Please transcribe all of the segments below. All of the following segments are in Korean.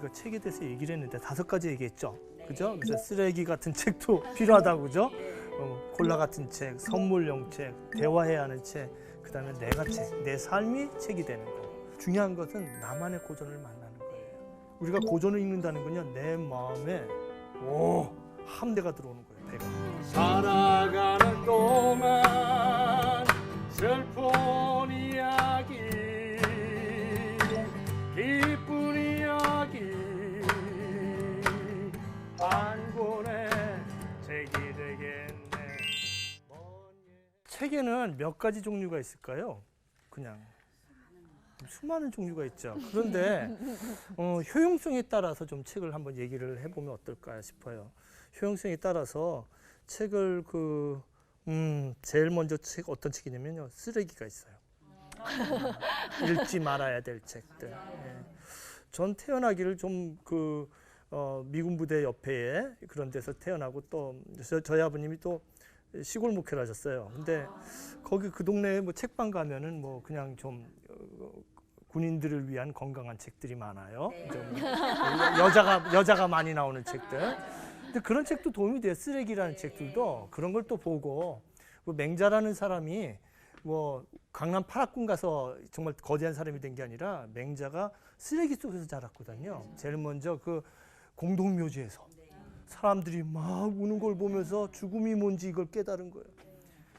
우리가 책에 대해서 얘기를 했는데 5가지 얘기했죠. 그죠? 그래서 쓰레기 같은 책도 필요하다고 그죠? 콜라 같은 책, 선물용 책, 대화해야 하는 책, 그다음에 내가 책, 내 삶이 책이 되는 거. 중요한 것은 나만의 고전을 만나는 거예요. 우리가 고전을 읽는다는 건요, 내 마음에 함대가 들어오는 거예요. 배가. 살아가는 동안 슬픈 이야기, 기쁜 이야기, 한 권의 책이 되겠네. 책에는 몇 가지 종류가 있을까요? 그냥 수많은 종류가 있죠. 그런데 효용성에 따라서 좀 책을 한번 얘기를 해보면 어떨까 싶어요. 효용성에 따라서 책을 제일 먼저 어떤 책이냐면요, 쓰레기가 있어요. 읽지 말아야 될 책들. 예. 전 태어나기를 좀 미군 부대 옆에 그런 데서 태어나고 또 저희 아버님이 또 시골 목회를 하셨어요. 근데 거기 그 동네에 뭐 책방 가면은 뭐 그냥 좀 군인들을 위한 건강한 책들이 많아요. 좀 여자가 많이 나오는 책들. 근데 그런 책도 도움이 돼요. 쓰레기라는 책들도 그런 걸 또 보고, 맹자라는 사람이 뭐 강남 파락군 가서 정말 거대한 사람이 된 게 아니라 맹자가 쓰레기 속에서 자랐거든요. 제일 먼저 그 공동묘지에서 사람들이 막 우는 걸 보면서 죽음이 뭔지 이걸 깨달은 거예요.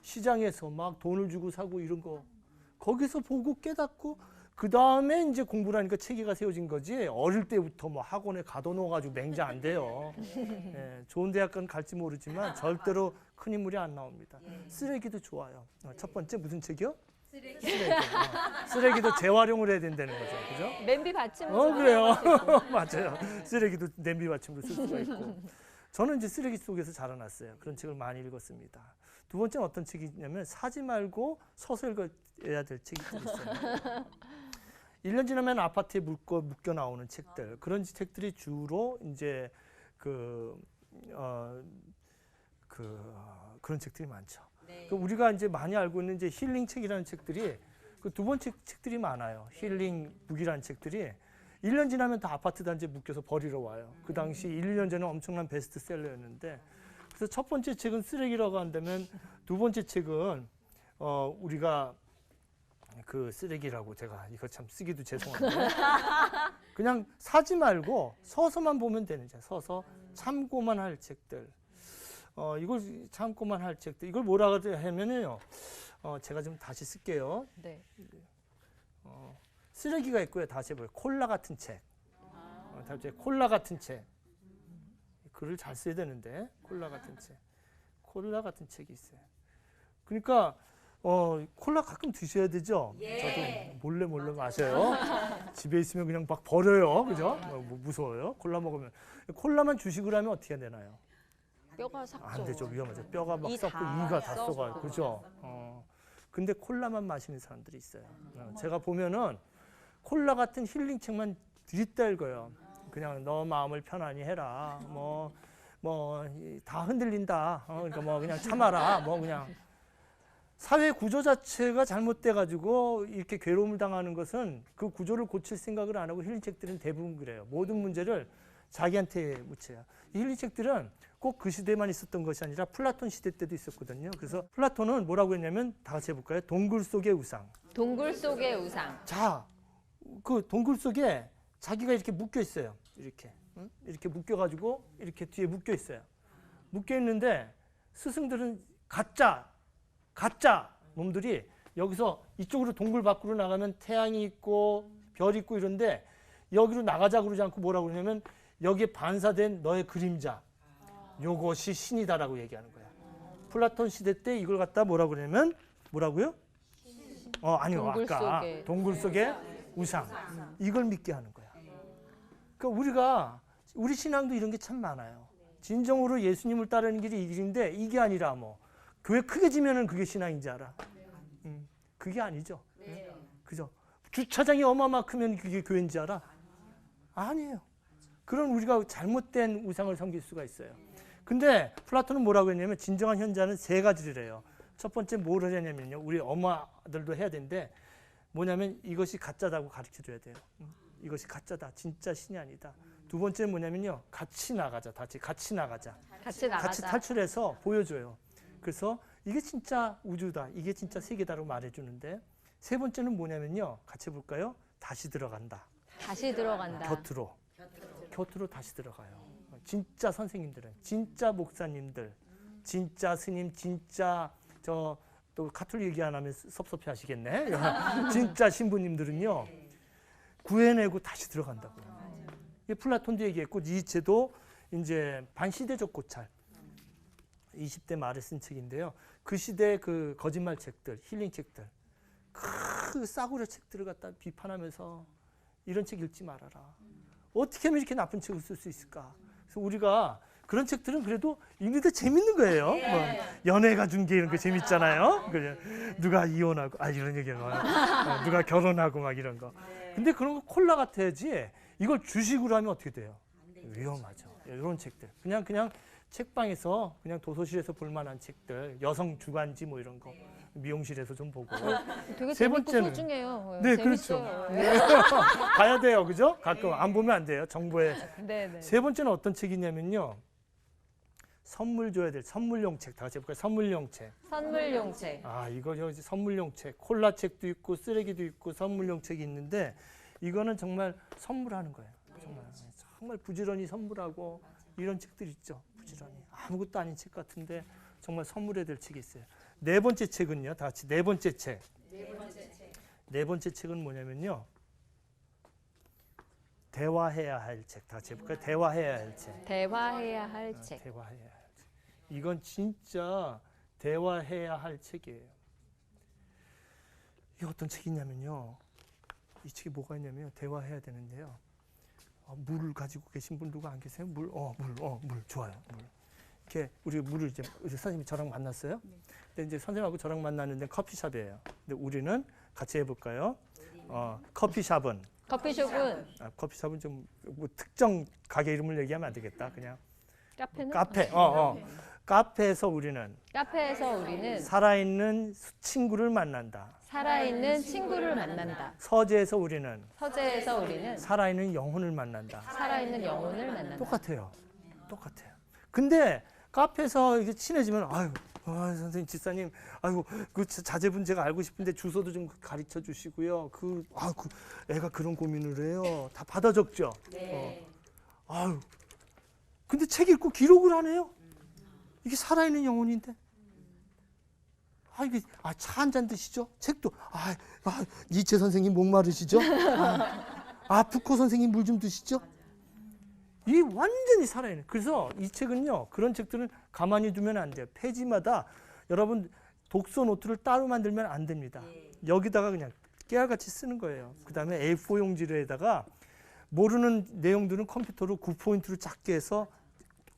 시장에서 막 돈을 주고 사고 이런 거 거기서 보고 깨닫고, 그 다음에 이제 공부를 하니까 체계가 세워진 거지. 어릴 때부터 뭐 학원에 가둬놓아가지고 맹자 안 돼요. 예, 좋은 대학은 갈지 모르지만 절대로 큰 인물이 안 나옵니다. 쓰레기도 좋아요. 첫 번째 무슨 책이요? 쓰레기. 쓰레기도 재활용을 해야 된다는 거죠. 그죠? 냄비 받침으로. 그래요. 맞아요. 쓰레기도 냄비 받침으로 쓸 수가 있고. 저는 이제 쓰레기 속에서 자라났어요. 그런 책을 많이 읽었습니다. 두 번째는 어떤 책이냐면 사지 말고 서서 읽어야 될 책이 있어요. 1년 지나면 아파트에 묶여 나오는 책들, 그런 책들이 주로 이제 그런 책들이 많죠. 네. 우리가 이제 많이 알고 있는 이제 힐링 책이라는 책들이 그 두 번째 책들이 많아요. 힐링 북이라는 책들이 1년 지나면 다 아파트 단지에 묶여서 버리러 와요. 그 당시 1년 전에 엄청난 베스트셀러였는데, 그래서 첫 번째 책은 쓰레기라고 한다면 두 번째 책은 우리가 그 쓰레기라고, 제가 이거 참 쓰기도 죄송한데 그냥 사지 말고 서서만 보면 되는 책, 서서 참고만 할 책들, 이걸 참고만 할 책들, 이걸 뭐라 하면요, 제가 좀 다시 쓸게요. 네. 쓰레기가 있고요. 다시 해봐요. 콜라 같은 책. 콜라 같은 책. 글을 잘 써야 되는데, 콜라 같은 책. 콜라 같은 책이 있어요. 그러니까 콜라 가끔 드셔야 되죠? 저도 몰래 마셔요. 집에 있으면 그냥 막 버려요. 그죠? 무서워요. 콜라 먹으면. 콜라만 주식을 하면 어떻게 되나요? 뼈가 삭죠. 안 되죠. 위험하죠. 뼈가 막 썩고 이가 다 썩어요. 그죠? 근데 콜라만 마시는 사람들이 있어요. 제가 보면은 콜라 같은 힐링 책만 들이다 읽어요. 그냥 너 마음을 편안히 해라. 다 흔들린다. 그러니까 뭐 그냥 참아라. 뭐 그냥. 사회 구조 자체가 잘못돼가지고 이렇게 괴로움을 당하는 것은 그 구조를 고칠 생각을 안 하고, 힐링책들은 대부분 그래요. 모든 문제를 자기한테 묻혀요. 이 힐링책들은 꼭 그 시대만 있었던 것이 아니라 플라톤 시대 때도 있었거든요. 그래서 플라톤은 뭐라고 했냐면, 다 같이 해볼까요? 동굴 속의 우상. 동굴 속의 우상. 자, 그 동굴 속에 자기가 이렇게 묶여 있어요. 이렇게 묶여가지고 이렇게 뒤에 묶여 있어요. 묶여 있는데 스승들은 가짜 놈들이 여기서 이쪽으로 동굴 밖으로 나가면 태양이 있고 별이 있고 이런데, 여기로 나가자 그러지 않고 뭐라고 그러냐면, 여기에 반사된 너의 그림자, 요것이 신이다라고 얘기하는 거야. 플라톤 시대 때 이걸 갖다 뭐라고 그러냐면, 뭐라고요? 아니요. 동굴 속의 우상. 이걸 믿게 하는 거야. 그러니까 우리 신앙도 이런 게 참 많아요. 진정으로 예수님을 따르는 길이 이 길인데, 이게 아니라 교회 크게 지면은 그게 신앙인지 알아? 그게 아니죠. 그죠? 주차장이 어마만큼면 그게 교회인지 알아? 아니에요. 그런 우리가 잘못된 우상을 섬길 수가 있어요. 근데 플라톤은 뭐라고 했냐면, 진정한 현자는 3가지를 해요. 첫 번째 뭘 하냐면요, 우리 엄마들도 해야 되는데, 뭐냐면 이것이 가짜다고 가르쳐줘야 돼요. 이것이 가짜다. 진짜 신이 아니다. 두 번째는 뭐냐면요. 같이 나가자. 같이 나가자. 같이 나가자. 같이 탈출해서 보여줘요. 그래서 이게 진짜 우주다. 이게 진짜 세계다라고 말해주는데 세 번째는 뭐냐면요. 같이 볼까요? 다시 들어간다. 다시 들어간다. 곁으로 다시 들어가요. 진짜 선생님들은, 진짜 목사님들, 진짜 스님, 진짜 또 카톨릭 얘기 안 하면 섭섭해 하시겠네. 진짜 신부님들은요. 구해내고 다시 들어간다고요. 플라톤도 얘기했고 니체도 이제 반시대적 고찰 20대 말에 쓴 책인데요. 그 시대 그 거짓말 책들, 힐링 책들, 그 싸구려 책들을 갖다 비판하면서 이런 책 읽지 말아라. 어떻게 하면 이렇게 나쁜 책을 쓸 수 있을까? 그래서 우리가 그런 책들은 그래도 읽는데 재밌는 거예요. 뭐 연애가 중계 이런 거 재밌잖아요. 누가 이혼하고 이런 얘기는 누가 결혼하고 막 이런 거. 근데 그런 거 콜라 같아야지. 이걸 주식으로 하면 어떻게 돼요? 위험하죠. 이런 책들. 그냥 책방에서 그냥 도서실에서 볼 만한 책들, 여성 주간지 뭐 이런 거 미용실에서 좀 보고. 되게 세 재밌고 번째는 소중해요. 네, 재밌어요. 그렇죠. 봐야 돼요, 그죠? 가끔 안 보면 안 돼요. 정보에. 네네. 세 번째는 어떤 책이냐면요. 선물 줘야 될 선물용 책. 다 같이 해볼까요? 선물용 책. 선물용 책. 이거 선물용 책. 콜라 책도 있고 쓰레기도 있고 선물용 책이 있는데 이거는 정말 선물하는 거예요. 정말 부지런히 선물하고 이런 책들 있죠. 부지런히 아무것도 아닌 책 같은데 정말 선물해야 될 책이 있어요. 네 번째 책은요. 다 같이 네 번째 책. 네 번째 책은 뭐냐면요. 대화해야 할 책. 다 같이 해볼까요? 대화해야 할 책. 대화해야 할 책. 대화해야 할 책. 이건 진짜 대화해야 할 책이에요. 이게 어떤 책이냐면요. 이 책이 뭐가 있냐면 대화해야 되는데요. 물을 가지고 계신 분 누가 안 계세요? 물 좋아요. 물. 이렇게 우리 물을 이제 선생님이 저랑 만났어요. 근데 이제 선생님하고 저랑 만났는데 커피숍이에요. 근데 우리는 같이 해볼까요? 커피숍은 커피숍은 좀 뭐 특정 가게 이름을 얘기하면 안 되겠다. 그냥 카페는? 카페에서 우리는 살아있는 친구를 만난다. 친구를 만난다. 서재에서 우리는 살아있는 영혼을 만난다. 살아있는 영혼을 만난다. 똑같아요. 근데 카페에서 이렇게 친해지면 선생님, 집사님, 그 자제분 제가 알고 싶은데 주소도 좀 가르쳐 주시고요. 그 애가 그런 고민을 해요. 다 받아 적죠. 네. 근데 책 읽고 기록을 안 해요. 이게 살아있는 영혼인데. 이게 차 한 잔 드시죠? 책도 니체 선생님 목마르시죠? 푸코 선생님 물 좀 드시죠? 이 완전히 살아있는. 그래서 이 책은요. 그런 책들은 가만히 두면 안 돼요. 페이지마다 여러분 독서 노트를 따로 만들면 안 됩니다. 여기다가 그냥 깨알같이 쓰는 거예요. 그다음에 A4 용지에다가 모르는 내용들은 컴퓨터로 9포인트로 작게 해서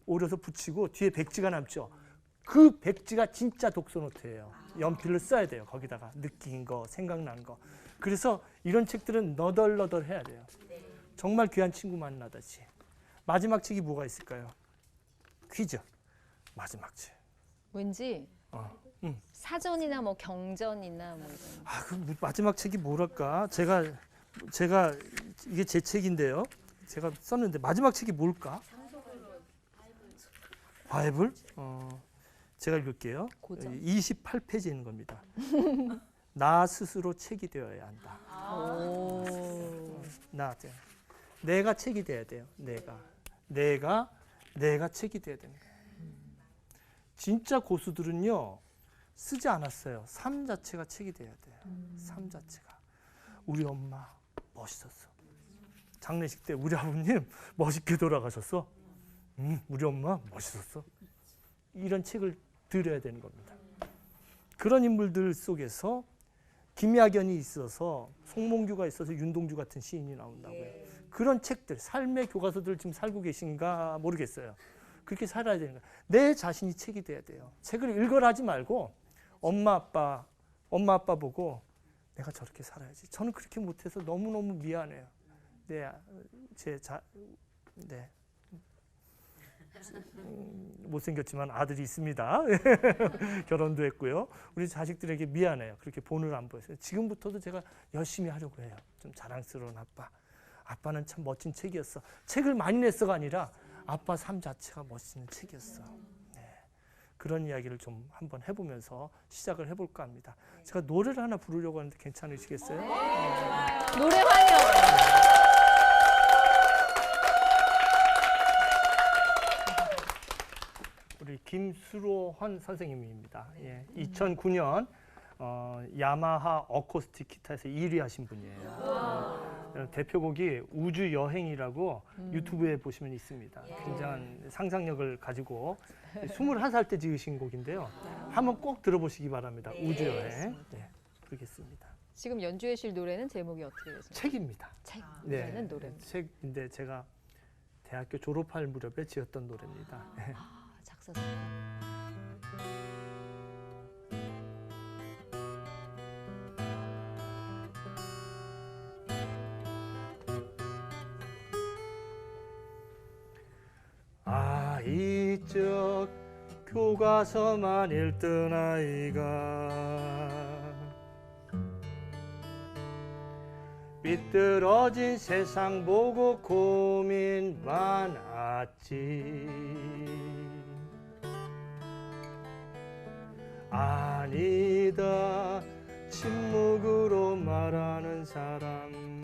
오려서 붙이고 뒤에 백지가 남죠. 그 백지가 진짜 독서 노트예요. 연필을 써야 돼요. 거기다가 느낀 거, 생각난 거. 그래서 이런 책들은 너덜너덜 해야 돼요. 정말 귀한 친구 만나듯이. 마지막 책이 뭐가 있을까요? 퀴즈. 마지막 책. 왠지 사전이나 뭐 경전이나 뭐 이런. 그 마지막 책이 뭐랄까? 제가 이게 제 책인데요. 제가 썼는데 마지막 책이 뭘까? 바이블? 제가 읽을게요. 고전? 28페이지에 있는 겁니다. 나 스스로 책이 되어야 한다. 내가 책이 돼야 돼요. 내가 책이 돼야 되는 거예요. 진짜 고수들은요. 쓰지 않았어요. 삶 자체가 책이 돼야 돼요. 삶 자체가. 우리 엄마 멋있었어. 장례식 때 우리 아버님 멋있게 돌아가셨어. 우리 엄마 멋있었어. 이런 책을 드려야 되는 겁니다. 그런 인물들 속에서 김야견이 있어서 송몽규가 있어서 윤동주 같은 시인이 나온다고요. 그런 책들, 삶의 교과서들 지금 살고 계신가 모르겠어요. 그렇게 살아야 되는 거예요. 내 자신이 책이 돼야 돼요. 책을 읽으라 하지 말고 엄마 아빠 보고 내가 저렇게 살아야지. 저는 그렇게 못해서 너무너무 미안해요. 못생겼지만 아들이 있습니다. 결혼도 했고요. 우리 자식들에게 미안해요. 그렇게 본을 안 보여서 지금부터도 제가 열심히 하려고 해요. 좀 자랑스러운 아빠. 아빠는 참 멋진 책이었어. 책을 많이 냈어가 아니라 아빠 삶 자체가 멋진 책이었어. 네. 그런 이야기를 좀 한번 해보면서 시작을 해볼까 합니다. 제가 노래를 하나 부르려고 하는데 괜찮으시겠어요? 노래 환영. 우리 김수로헌 선생님입니다. 2009년 야마하 어쿠스틱 기타에서 1위 하신 분이에요. 대표곡이 우주 여행이라고 유튜브에 보시면 있습니다. 굉장한 상상력을 가지고 21살 때 지으신 곡인데요. 한번 꼭 들어보시기 바랍니다. 우주 여행. 네, 부르겠습니다. 지금 연주해 주실 노래는 제목이 어떻게 되세요? 책입니다. 책. 네, 노래는 노래. 책인데 제가 대학교 졸업할 무렵에 지었던 노래입니다. 작사자. 이쪽 교과서만 읽던 아이가 삐뚤어진 세상 보고 고민 많았지. 아니다 침묵으로 말하는 사람은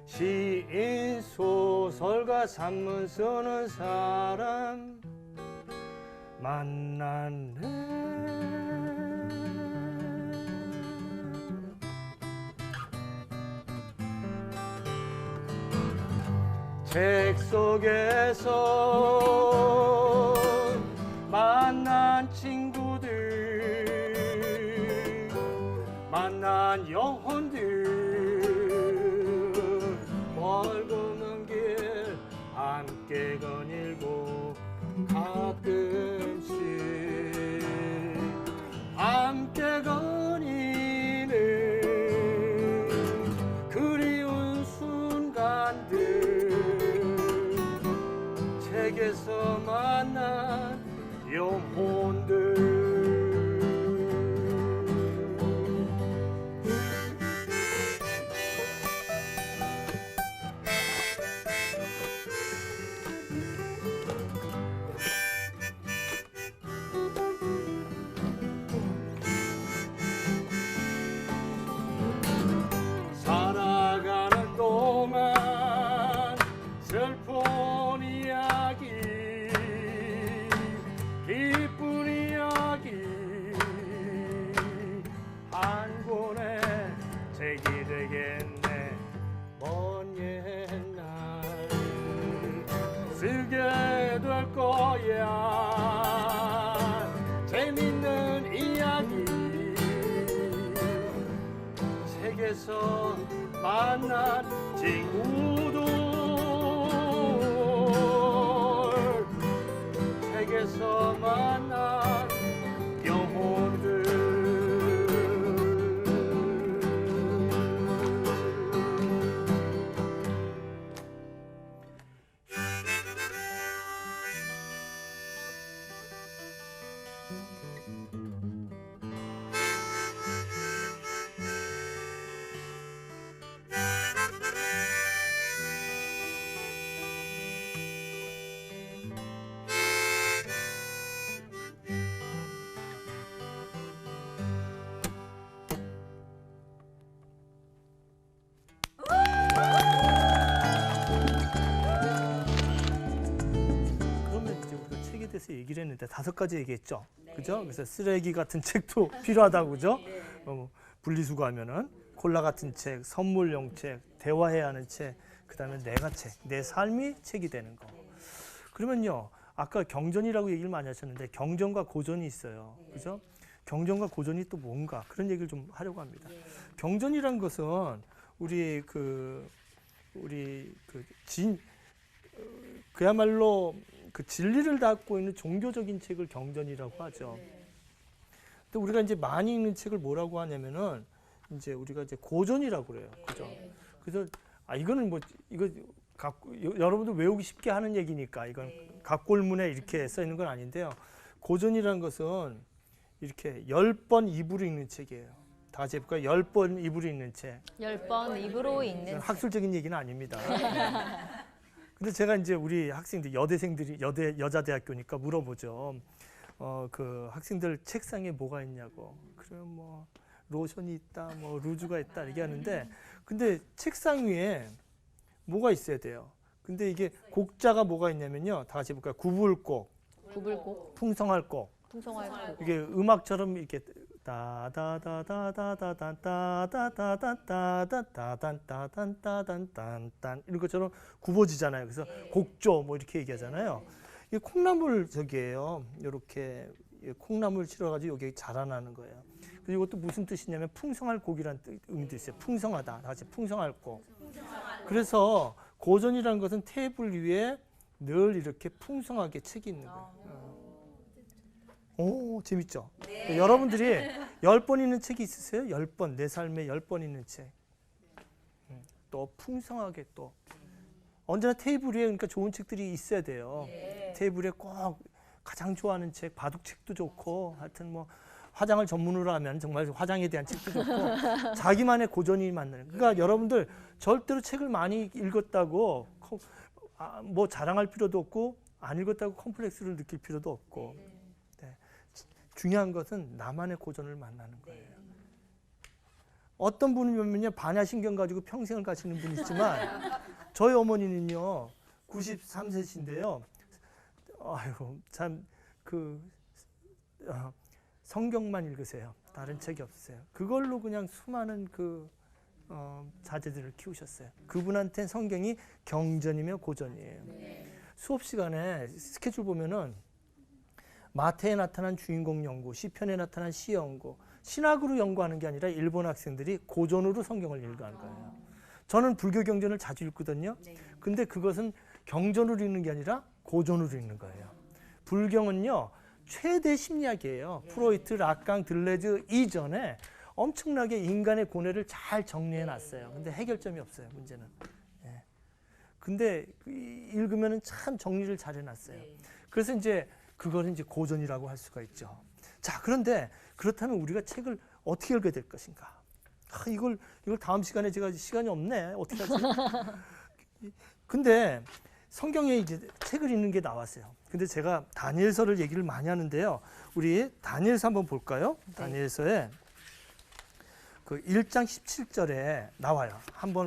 시인 소설가 산문 쓰는 사람 만났네. 책 속에서 만난 친구들, 만난 영혼들, 멀고 먼 길 함께 거닐고 가끔씩 함께 거니는 그리운 순간들, 책에서 만난 영혼들. 살아가는 동안 슬픈 이야기, 기쁜 이야기, 한 권의 책이 되겠네. 먼 옛날 쓰게 될 거야. 재밌는 이야기, 책에서 만난 친구들, 책에서 만난 영혼들. 그러면 이제 우리가 책에 대해서 얘기를 했는데 5가지 얘기했죠. 그죠? 그래서 쓰레기 같은 책도 필요하다고, 그죠? 분리수거하면은 콜라 같은 책, 선물용 책, 대화해야 하는 책, 그다음에 내가 책, 내 삶이 책이 되는 거. 그러면요, 아까 경전이라고 얘기를 많이 하셨는데 경전과 고전이 있어요. 그죠? 경전과 고전이 또 뭔가 그런 얘기를 좀 하려고 합니다. 경전이란 것은 그야말로 그 진리를 담고 있는 종교적인 책을 경전이라고 하죠. 근데 우리가 이제 많이 읽는 책을 뭐라고 하냐면은 이제 우리가 이제 고전이라고 그래요. 그죠? 그래서 이거는 뭐 이거 여러분들 외우기 쉽게 하는 얘기니까 이건 각골문에 이렇게 써 있는 건 아닌데요. 고전이라는 것은 이렇게 10번 입으로 읽는 책이에요. 다 같이 해볼까요? 10번 입으로 읽는 책. 10번 입으로 읽는 책. 학술적인 얘기는 아닙니다. 근데 제가 이제 우리 학생들, 여대생들이 여자대학교니까 물어보죠. 그 학생들 책상에 뭐가 있냐고. 그러면 뭐 로션이 있다, 뭐 루즈가 있다 얘기하는데, 근데 책상 위에 뭐가 있어야 돼요. 근데 이게 곡자가 뭐가 있냐면요. 다 같이 해볼까요? 구불곡, 구불곡, 풍성할곡. 풍성할곡. 이게 음악처럼 이렇게 따다다다다다다다다다다다다다다다다단 이런 것처럼 굽어지잖아요. 그래서 곡조 뭐 이렇게 얘기하잖아요. 이게 콩나물 저기예요. 이렇게 콩나물 실어가지고 여기 자라나는 거예요. 그리고 이것도 무슨 뜻이냐면 풍성할 곡이라는 의미도 있어요. 풍성하다. 다 같이 풍성할 곡. 그래서 고전이라는 것은 테이블 위에 늘 이렇게 풍성하게 책이 있는 거예요. 오, 재밌죠? 여러분들이 10번 읽는 책이 있으세요? 10번, 내 삶에 10번 읽는 책. 또 풍성하게 또. 언제나 테이블 위에 그러니까 좋은 책들이 있어야 돼요. 테이블에 꼭 가장 좋아하는 책, 바둑책도 좋고, 하여튼 뭐 화장을 전문으로 하면 정말 화장에 대한 책도 좋고, 자기만의 고전이 맞는. 그러니까 여러분들 절대로 책을 많이 읽었다고 뭐 자랑할 필요도 없고, 안 읽었다고 컴플렉스를 느낄 필요도 없고. 중요한 것은 나만의 고전을 만나는 거예요. 어떤 분이면요 반야신경 가지고 평생을 가시는 분이 있지만 저희 어머니는요 93세신데요. 아이고 참 성경만 읽으세요. 다른 책이 없으세요. 그걸로 그냥 수많은 자제들을 키우셨어요. 그분한테는 성경이 경전이며 고전이에요. 수업 시간에 스케줄 보면은 마태에 나타난 주인공 연구, 시편에 나타난 시 연구, 신학으로 연구하는 게 아니라 일본 학생들이 고전으로 성경을 읽어하는 거예요. 저는 불교 경전을 자주 읽거든요. 근데 그것은 경전으로 읽는 게 아니라 고전으로 읽는 거예요. 불경은요, 최대 심리학이에요. 프로이트, 락강, 들레즈 이전에 엄청나게 인간의 고뇌를 잘 정리해 놨어요. 근데 해결점이 없어요, 문제는. 예. 근데 읽으면 참 정리를 잘 해놨어요. 그래서 이제 그거는 이제 고전이라고 할 수가 있죠. 자, 그런데 그렇다면 우리가 책을 어떻게 읽어야 될 것인가? 이걸 다음 시간에 제가 시간이 없네. 어떻게 하지? 근데 성경에 이제 책을 읽는 게 나왔어요. 근데 제가 다니엘서를 얘기를 많이 하는데요. 우리 다니엘서 한번 볼까요? 네. 다니엘서에 그 1장 17절에 나와요.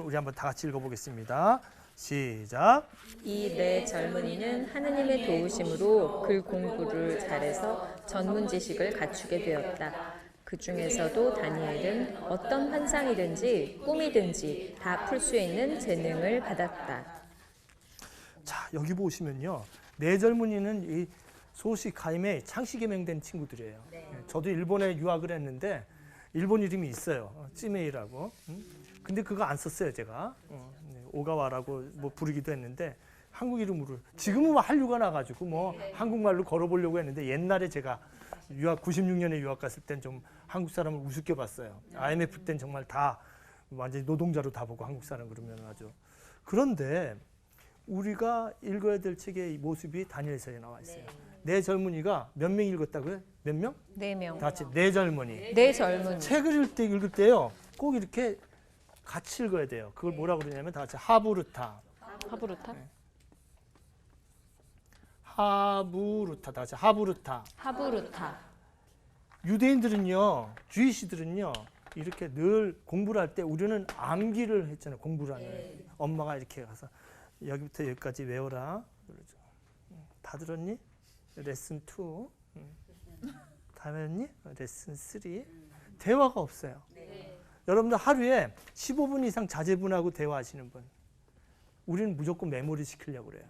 우리 한번 다 같이 읽어보겠습니다. 시작. 이 내 젊은이는 하느님의 도우심으로 글 공부를 잘해서 전문 지식을 갖추게 되었다. 그 중에서도 다니엘은 어떤 환상이든지 꿈이든지 다 풀 수 있는 재능을 받았다. 자, 여기 보시면요. 내 젊은이는 이 소시 카임의 창시개명된 친구들이에요. 저도 일본에 유학을 했는데 일본 이름이 있어요. 찌메이라고. 근데 그거 안 썼어요, 제가. 오가와라고 뭐 부르기도 했는데 한국 이름으로 지금은 뭐 한류가 나가지고 뭐 한국말로 걸어보려고 했는데 옛날에 제가 96년에 유학 갔을 땐 좀 한국 사람을 우습게 봤어요. IMF 땐 정말 다 완전히 노동자로 다 보고 한국 사람 그러면 아주. 그런데 우리가 읽어야 될 책의 모습이 다니엘서에 나와 있어요. 내 젊은이가 몇 명 읽었다고요? 몇 명? 4명. 다 같이 내 젊은이. 내 젊은이. 책을 읽을 때요. 꼭 이렇게 같이 읽어야 돼요. 그걸 뭐라고 그러냐면 다 같이 하부르타. 하부르타? 네. 하부르타. 다 같이 하부르타. 하부르타. 유대인들은요, 주이시들은요, 이렇게 늘 공부를 할 때 우리는 암기를 했잖아요. 공부를 하는. 엄마가 이렇게 가서 여기부터 여기까지 외워라. 그러죠. 다 들었니? 레슨 2. 다 외웠니? 레슨 3. 대화가 없어요. 여러분들 하루에 15분 이상 자제분하고 대화하시는 분. 우리는 무조건 메모리 시키려고 그래요.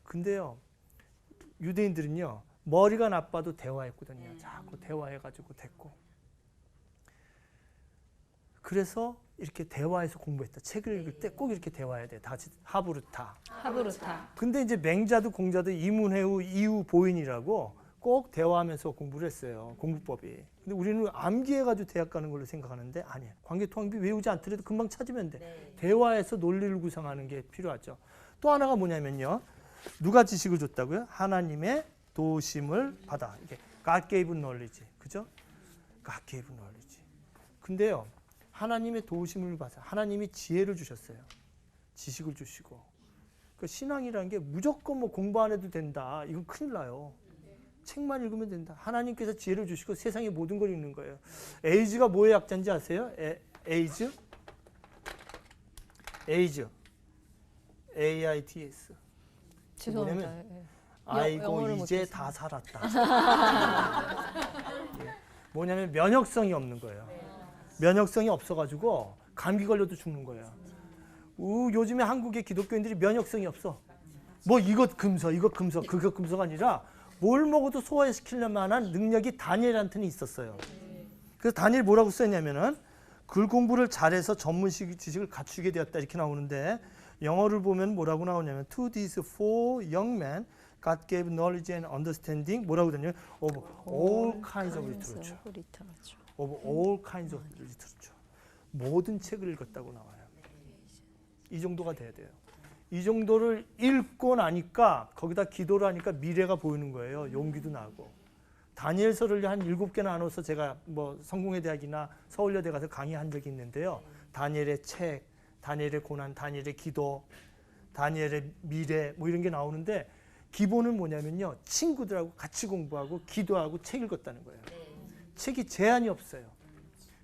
근데요, 유대인들은요, 머리가 나빠도 대화했거든요. 자꾸 대화해가지고 됐고. 그래서 이렇게 대화해서 공부했다. 책을 읽을 때 꼭 이렇게 대화해야 돼요. 다 같이 하부르타. 하부르타. 근데 이제 맹자도 공자도 이문해우 이후 보인이라고 꼭 대화하면서 공부를 했어요. 공부법이. 근데 우리는 암기해가지고 대학 가는 걸로 생각하는데 아니에요. 관계통합이 외우지 않더라도 금방 찾으면 돼. 대화해서 논리를 구성하는 게 필요하죠. 또 하나가 뭐냐면요. 누가 지식을 줬다고요? 하나님의 도우심을 받아. 이게 God gave knowledge. 그죠? God gave knowledge. 근데요, 하나님의 도우심을 받아 하나님이 지혜를 주셨어요. 지식을 주시고. 그 신앙이라는 게 무조건 뭐 공부 안 해도 된다. 이건 큰일 나요. 책만 읽으면 된다. 하나님께서 지혜를 주시고 세상의 모든 걸 읽는 거예요. 에이즈가 뭐의 약자인지 아세요? 에이즈? 에이즈. AIDS. 죄송합니다. 뭐냐면 예. 아이고 영어를 이제 못해서. 다 살았다. 예. 뭐냐면 면역성이 없는 거예요. 면역성이 없어가지고 감기 걸려도 죽는 거예요. 요즘에 한국의 기독교인들이 면역성이 없어. 뭐 이것 금서, 이것 금서, 그것 금서가 아니라 뭘 먹어도 소화시킬 만한 능력이 다니엘한테는 있었어요. 그래서 다니엘 뭐라고 썼냐면은 글 공부를 잘해서 전문 지식을 갖추게 되었다 이렇게 나오는데 영어를 보면 뭐라고 나오냐면 To these four young men God gave knowledge and understanding 뭐라고 되냐면 of all kinds of literature. of all kinds of literature. 모든 책을 읽었다고 나와요. 이 정도가 돼야 돼요. 이 정도를 읽고 나니까 거기다 기도를 하니까 미래가 보이는 거예요. 용기도 나고. 다니엘서를 한 7개 나눠서 제가 뭐 성공회대학이나 서울여대 가서 강의한 적이 있는데요. 다니엘의 책, 다니엘의 고난, 다니엘의 기도, 다니엘의 미래 뭐 이런 게 나오는데 기본은 뭐냐면요. 친구들하고 같이 공부하고 기도하고 책 읽었다는 거예요. 책이 제한이 없어요.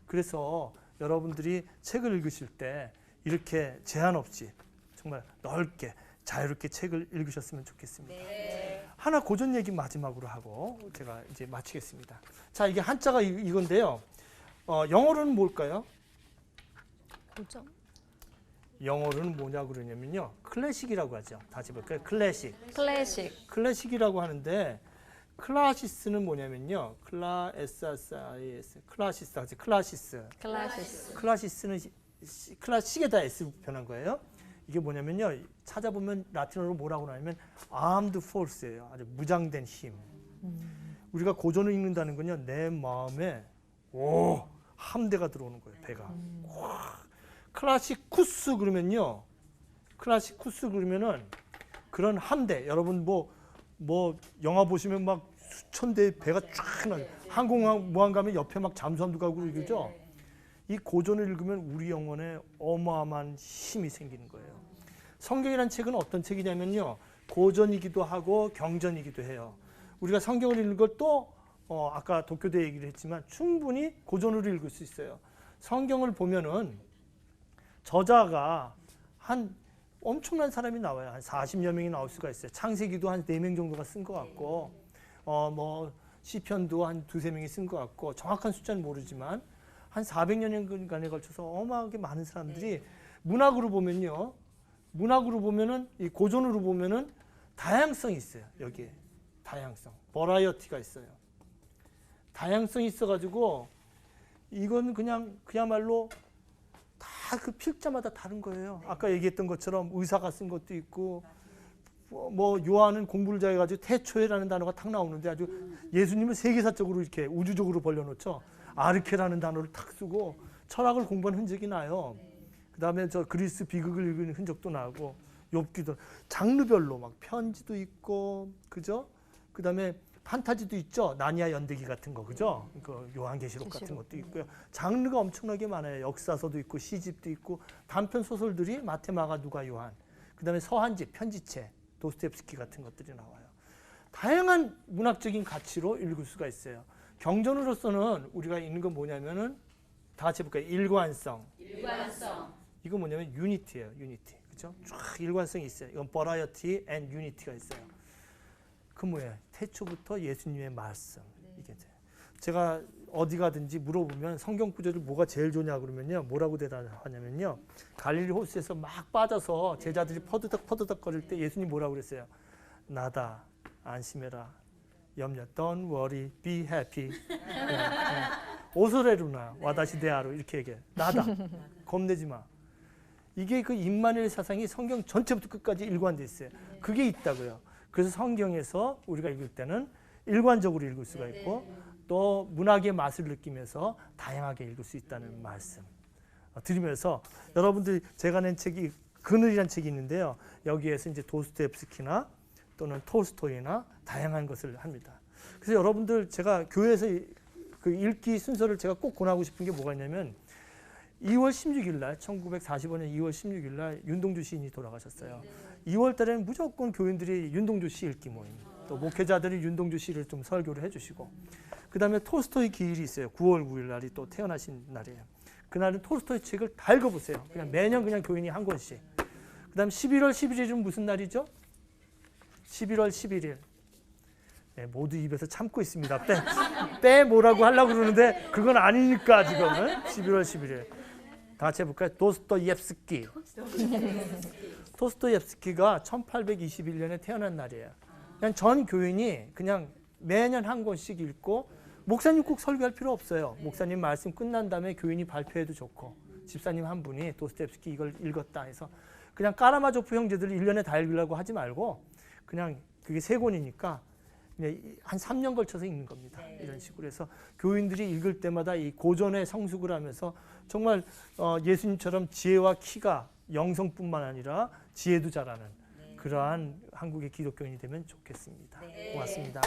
그래서 여러분들이 책을 읽으실 때 이렇게 제한 없이 정말 넓게 자유롭게 책을 읽으셨으면 좋겠습니다. 하나 고전 얘기 마지막으로 하고 제가 이제 마치겠습니다. 자, 이게 한자가 이건데요. 영어로는 뭘까요? 고전? 영어로는 뭐냐고 그러냐면요. 클래식이라고 하죠. 다시 볼까요? 클래식. 클래식. 클래식이라고 하는데 클라시스는 뭐냐면요. 클라시스 하지. 클라시스. 클래시스. 클라시스는 클라식에다 S 변한 거예요. 이게 뭐냐면요. 찾아보면 라틴어로 뭐라고 하냐면 armed force예요. 아주 무장된 힘. 우리가 고전을 읽는다는 건요. 내 마음에 함대가 들어오는 거예요. 배가. 클라시쿠스 그러면요. 클라시쿠스 그러면은 그런 함대. 여러분 뭐 영화 보시면 막 수천 대의 배가 쫙 나요. 항공모함 가면 옆에 막 잠수함도 가고 그러죠. 이 고전을 읽으면 우리 영혼에 어마어마한 힘이 생기는 거예요. 성경이라는 책은 어떤 책이냐면요. 고전이기도 하고 경전이기도 해요. 우리가 성경을 읽는 것도 아까 도쿄대 얘기를 했지만 충분히 고전으로 읽을 수 있어요. 성경을 보면은 저자가 한 엄청난 사람이 나와요. 한 40여 명이 나올 수가 있어요. 창세기도 한 4명 정도가 쓴 것 같고 뭐 시편도 한 2-3명이 쓴 것 같고 정확한 숫자는 모르지만 한 400여 년간에 걸쳐서 어마하게 많은 사람들이 문학으로 보면요. 문학으로 보면은 이 고전으로 보면은 다양성이 있어요. 여기에 다양성, 버라이어티가 있어요. 다양성이 있어가지고 이건 그냥 그야말로 다 그 필자마다 다른 거예요. 아까 얘기했던 것처럼 의사가 쓴 것도 있고 뭐 요한은 공부를 잘해가지고 태초에라는 단어가 탁 나오는데 아주 예수님은 세계사적으로 이렇게 우주적으로 벌려놓죠. 아르케라는 단어를 탁 쓰고 철학을 공부한 흔적이 나요. 그 다음에 저 그리스 비극을 읽은 흔적도 나고 욥기도 장르별로 막 편지도 있고 그죠? 그 다음에 판타지도 있죠. 나니아 연대기 같은 거 그죠? 그 요한계시록 같은 것도 있고요. 장르가 엄청나게 많아요. 역사서도 있고 시집도 있고 단편 소설들이 마태, 마가, 누가, 요한. 그 다음에 서한집, 편지체, 도스토옙스키 같은 것들이 나와요. 다양한 문학적인 가치로 읽을 수가 있어요. 경전으로서는 우리가 읽는 건 뭐냐면은 다 같이 해볼까요? 일관성. 이거 뭐냐면 유니티예요. 유니티. 그죠? 쫙 일관성이 있어요. 이건 버라이어티 앤 유니티가 있어요. 그 뭐예요? 태초부터 예수님의 말씀. 이게 제가 어디 가든지 물어보면 성경 구절을 뭐가 제일 좋냐 그러면요. 뭐라고 대답하냐면요. 갈릴리 호수에서 막 빠져서 제자들이 퍼드덕 거릴 때 예수님 뭐라고 그랬어요? 나다. 안심해라. 염려. Don't worry. Be happy. 오소레루나 와다시 데아로 이렇게 얘기해. 나다. 겁내지 마. 이게 그 임마누엘 사상이 성경 전체부터 끝까지 일관돼 있어요. 그게 있다고요. 그래서 성경에서 우리가 읽을 때는 일관적으로 읽을 수가 있고 또 문학의 맛을 느끼면서 다양하게 읽을 수 있다는 말씀 드리면서 여러분들이 제가 낸 책이 그늘이라는 책이 있는데요. 여기에서 이제 도스토옙스키나 또는 톨스토이나 다양한 것을 합니다. 그래서 여러분들 제가 교회에서 그 읽기 순서를 제가 꼭 권하고 싶은 게 뭐가 있냐면 2월 16일 날 1945년 2월 16일 날 윤동주 시인이 돌아가셨어요. 2월 달에는 무조건 교인들이 윤동주 시 읽기 모임, 또 목회자들이 윤동주 시를 좀 설교를 해주시고, 그 다음에 톨스토이 기일이 있어요. 9월 9일 날이 또 태어나신 날이에요. 그날은 톨스토이 책을 다 읽어보세요. 그냥 매년 그냥 교인이 한 권씩. 그 다음 11월 11일은 무슨 날이죠? 11월 11일. 네, 모두 입에서 참고 있습니다. 빼 뭐라고 하려고 그러는데 그건 아니니까 지금은. 11월 11일. 다 같이 해볼까요? 도스토옙스키. 도스토옙스키가 1821년에 태어난 날이에요. 그냥 전 교인이 그냥 매년 한 권씩 읽고, 목사님 꼭 설교할 필요 없어요. 목사님 말씀 끝난 다음에 교인이 발표해도 좋고, 집사님 한 분이 도스토옙스키 이걸 읽었다 해서 그냥 까라마조프 형제들이 1년에 다 읽으려고 하지 말고 그냥 그게 3권이니까 그냥 한 3년 걸쳐서 읽는 겁니다. 이런 식으로 해서 교인들이 읽을 때마다 이 고전의 성숙을 하면서 정말 예수님처럼 지혜와 키가 영성뿐만 아니라 지혜도 잘하는 그러한 한국의 기독교인이 되면 좋겠습니다. 고맙습니다.